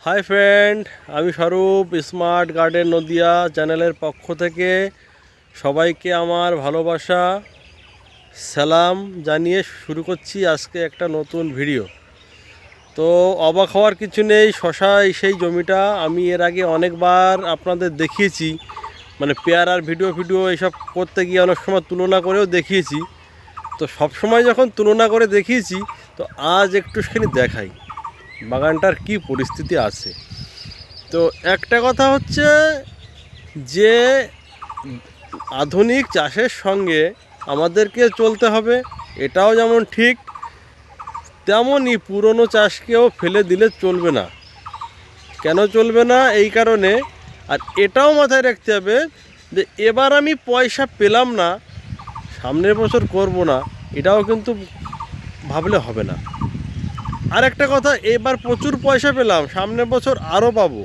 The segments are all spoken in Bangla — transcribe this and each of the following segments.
হাই ফ্রেন্ড, আমি স্বরূপ স্মার্ট গার্ডেন নদিয়া চ্যানেলের পক্ষ থেকে সবাইকে আমার ভালোবাসা সালাম জানিয়ে শুরু করছি আজকে একটা নতুন ভিডিও। তো অবাক হওয়ার কিছু নেই, শশা সেই জমিটা আমি এর আগে অনেকবার আপনাদের দেখিয়েছি, মানে পেয়ারার ভিডিও এইসব করতে গিয়ে অনেক সময় তুলনা করেও দেখিয়েছি। তো সব সময় যখন তুলনা করে দেখিয়েছি, তো আজ একটুখানি দেখাই বাগানটার কি পরিস্থিতি আছে। তো একটা কথা হচ্ছে যে আধুনিক চাষের সঙ্গে আমাদেরকে চলতে হবে, এটাও যেমন ঠিক, তেমনই পুরনো চাষকেও ফেলে দিলে চলবে না। কেন চলবে না? এই কারণে, আর এটাও মাথায় রাখতে হবে যে এবার আমি পয়সা পেলাম না, সামনের বছর করব না, এটাও কিন্তু ভাবলে হবে না। আর একটা কথা, এবার প্রচুর পয়সা পেলাম, সামনের বছর আরও পাবো,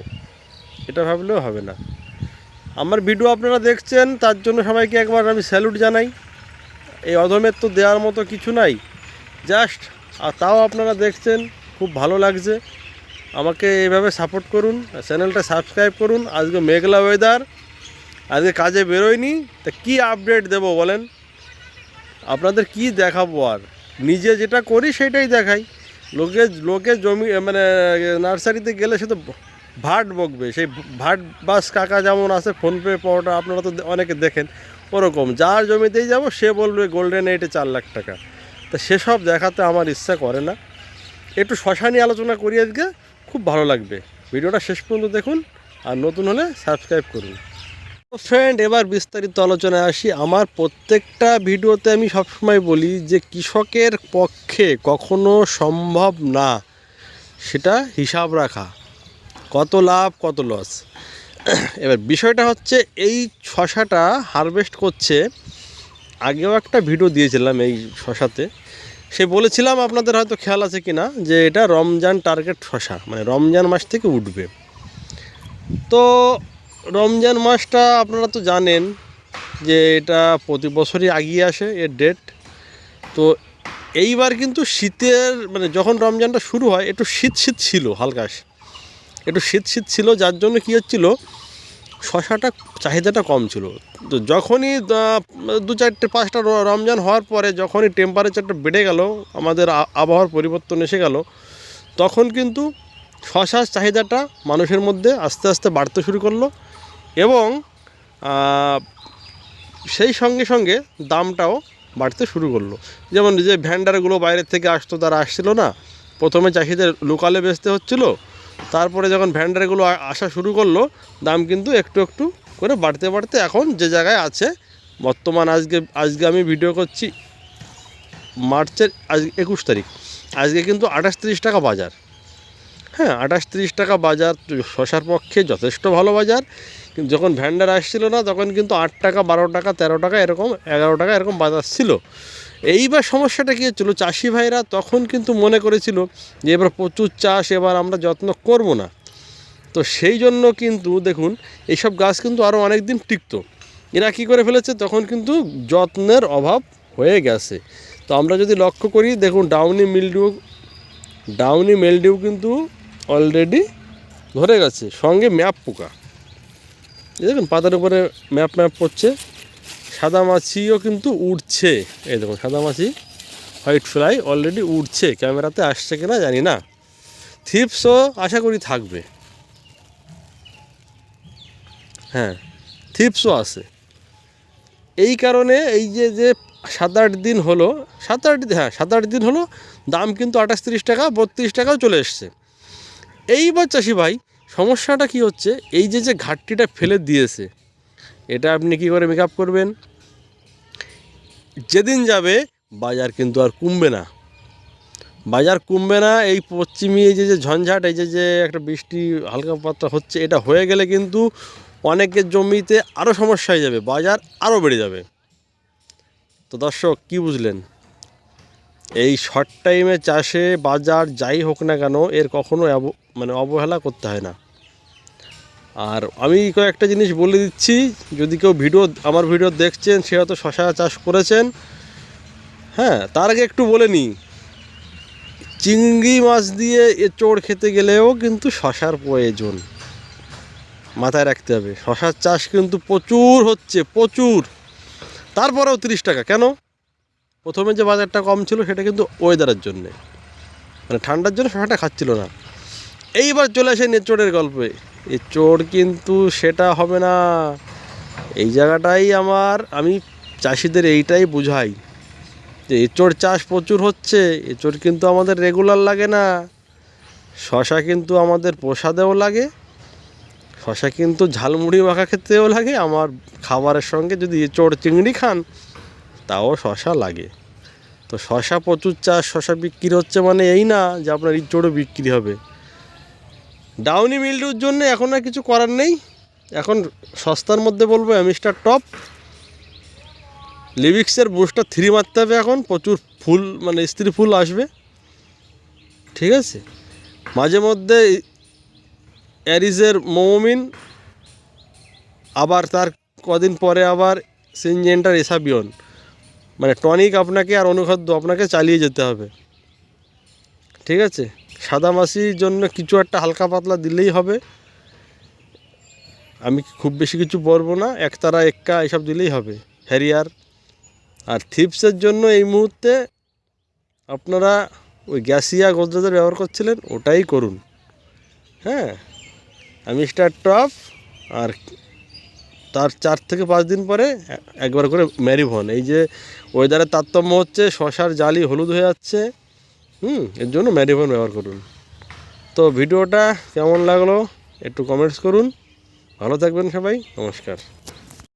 এটা ভাবলেও হবে না। আমার ভিডিও আপনারা দেখছেন, তার জন্য সবাইকে একবার আমি স্যালুট জানাই। এই অধমের তো দেওয়ার মতো কিছু নাই, জাস্ট, আর তাও আপনারা দেখছেন, খুব ভালো লাগছে। আমাকে এইভাবে সাপোর্ট করুন, চ্যানেলটা সাবস্ক্রাইব করুন। আজকে মেঘলা ওয়েদার, আজকে কাজে বেরোয়নি, তা কী আপডেট দেবো বলেন? আপনাদের কি দেখাবো? আর নিজে যেটা করি সেটাই দেখাই। লোকে জমি মানে নার্সারিতে গেলে সে তো ভাট বকবে, সেই ভাট বাস কাকা যেমন আছে ফোনপে পাওয়াটা আপনারা তো অনেকে দেখেন, ওরকম যার জমিতেই যাব সে বলবে গোল্ডেন 8-এ 4 লাখ টাকা। তা সেসব দেখাতে আমার ইচ্ছা করে না। একটু শশা নিয়ে আলোচনা করি আজকে, খুব ভালো লাগবে। ভিডিওটা শেষ পর্যন্ত দেখুন, আর নতুন হলে সাবস্ক্রাইব করুন। তো ফ্রেন্ড, এবার বিস্তারিত আলোচনায় আসি। আমার প্রত্যেকটা ভিডিওতে আমি সবসময় বলি যে কৃষকের পক্ষে কখনো সম্ভব না সেটা হিসাব রাখা, কত লাভ কত লস। এবার বিষয়টা হচ্ছে, এই শশাটা হারভেস্ট করছে, আগেও একটা ভিডিও দিয়েছিলাম এই শশাতে, সে বলেছিলাম, আপনাদের হয়তো খেয়াল আছে কি না, যে এটা রমজান টার্গেট শশা, মানে রমজান মাস থেকে উঠবে। তো রমজান মাসটা আপনারা তো জানেন যে এটা প্রতি বছরই এগিয়ে আসে এর ডেট। তো এইবার কিন্তু শীতের, মানে যখন রমজানটা শুরু হয় একটু শীত ছিল, হালকা একটু শীত ছিল, যার জন্য কী হচ্ছিলো, শশাটা চাহিদাটা কম ছিল। তো যখনই 2-4-5টা রমজান হওয়ার পরে যখনই টেম্পারেচারটা বেড়ে গেল, আমাদের আবহাওয়ার পরিবর্তন এসে গেল, তখন কিন্তু শশার চাহিদাটা মানুষের মধ্যে আস্তে আস্তে বাড়তে শুরু করলো, এবং সেই সঙ্গে সঙ্গে দামটাও বাড়তে শুরু করলো। যেমন যে ভ্যান্ডারগুলো বাইরের থেকে আসতো, তারা আসছিল না, প্রথমে চাষিদের লোকালে বেচতে হচ্ছিলো, তারপরে যখন ভ্যান্ডারগুলো আসা শুরু করলো, দাম কিন্তু একটু একটু করে বাড়তে এখন যে জায়গায় আছে বর্তমান, আজকে আমি ভিডিও করছি মার্চের 21 তারিখ, আজকে কিন্তু 28-30 টাকা বাজার। হ্যাঁ, 28-30 টাকা বাজার শশার পক্ষে যথেষ্ট ভালো বাজার। কিন্তু যখন ভ্যান্ডার আসছিল না, তখন কিন্তু 8 টাকা, 12 টাকা, 13 টাকা, এরকম 11 টাকা এরকম বাজার ছিল। এইবার সমস্যাটা কী হচ্ছিলো, চাষি ভাইরা তখন কিন্তু মনে করেছিল যে এবার প্রচুর চাষ, এবার আমরা যত্ন করব না। তো সেই জন্য কিন্তু দেখুন, এইসব গাছ কিন্তু আরও অনেক দিন টিকতো। এরা কী করে ফেলেছে, তখন কিন্তু যত্নের অভাব হয়ে গেছে। তো আমরা যদি লক্ষ্য করি, দেখুন ডাউনি মিলডিউ কিন্তু অলরেডি ধরে গেছে, সঙ্গে ম্যাপ পোকা, দেখুন পাতার উপরে ম্যাপ পড়ছে। সাদামাছিও কিন্তু উড়ছে, এই দেখুন সাদামাছি, হোয়াইট ফ্লাই অলরেডি উড়ছে, ক্যামেরাতে আসছে কিনা জানি না। থিপসও আশা করি থাকবে, হ্যাঁ থিপসও আছে। এই কারণে এই যে 7-8 দিন হলো, 7-8 দিন হলো, দাম কিন্তু 28-30 টাকা, 32 টাকাও চলে এসছে। এইবার চাষি ভাই সমস্যাটা কি হচ্ছে, এই যে ঘাটতিটা ফেলে দিয়েছে, এটা আপনি কি করে মেকআপ করবেন? যেদিন যাবে বাজার কিন্তু আর কমবে না, এই পশ্চিমী এই যে ঝঞ্ঝাট, এই যে একটা বৃষ্টি হালকা পাতলা হচ্ছে, এটা হয়ে গেলে কিন্তু অনেকের জমিতে আরও সমস্যা হয়ে যাবে, বাজার আরও বেড়ে যাবে। তো দর্শক, কি বুঝলেন? এই শর্ট টাইমে চাষে বাজার যাই হোক না কেন, এর কখনো অবহেলা করতে হয় না। আর আমি কয়েকটা জিনিস বলে দিচ্ছি, যদি কেউ আমার ভিডিও দেখছেন, সে হয়তো শশা চাষ করেছেন, হ্যাঁ, তার আগে একটু বলে নিই, চিংড়ি মাছ দিয়ে এঁচোড় খেতে গেলেও কিন্তু শশার প্রয়োজন, মাথায় রাখতে হবে। শশার চাষ কিন্তু প্রচুর হচ্ছে, প্রচুর। তারপরেও 30 টাকা কেন? প্রথমে যে বাজারটা কম ছিল সেটা কিন্তু ওয়েদারের জন্যে, মানে ঠান্ডার জন্য শশাটা খাচ্ছিল না। এইবার চলে আসেন এঁচোড়ের গল্পে। এঁচোড় কিন্তু সেটা হবে না। এই জায়গাটাই আমি চাষিদের এইটাই বুঝাই যে এঁচোড় চাষ প্রচুর হচ্ছে, এঁচোড় কিন্তু আমাদের রেগুলার লাগে না। শশা কিন্তু আমাদের প্রসাদেও লাগে, শশা কিন্তু ঝালমুড়ি মাখা খেতেও লাগে, আমার খাবারের সঙ্গে যদি এঁচোড় চিংড়ি খান তাও শশা লাগে। তো শশা প্রচুর চাষ, শশা বিক্রি হচ্ছে মানে এই না যে আপনার এঁচোড়ও বিক্রি হবে। ডাউনি মিল্ডিউর জন্য এখন আর কিছু করার নেই। এখন সস্তার মধ্যে বলবো অ্যামিস্টার টপ, লিভিক্সের বুস্টার 3 মারতে হবে। এখন প্রচুর ফুল, মানে স্ত্রী ফুল আসবে, ঠিক আছে। মাঝে মধ্যে অ্যারিজের মোমিন, আবার তার কদিন পরে আবার সিনজেন্টার এসাবিয়ন, মানে টনিক আপনাকে আর অনুখাদ্য আপনাকে চালিয়ে যেতে হবে, ঠিক আছে। সাদা মাছির জন্য কিছু একটা হালকা পাতলা দিলেই হবে, আমি খুব বেশি কিছু বলবো না, একতারা এক্কা এসব দিলেই হবে, হ্যারিয়ার। আর থিপসের জন্য এই মুহূর্তে আপনারা ওই গ্যাসিয়া গোদরেজের ব্যবহার করছিলেন ওটাই করুন, হ্যাঁ। অ্যামিস্টার টপ, আর তার 4 থেকে 5 দিন পরে একবার করে ম্যারিভন। এই যে ওয়েদারের তারতম্য হচ্ছে, শশার জালি হলুদ হয়ে যাচ্ছে, এর জন্য ম্যারিভন ব্যবহার করুন। তো ভিডিওটা কেমন লাগলো একটু কমেন্টস করুন। ভালো থাকবেন সবাই, নমস্কার।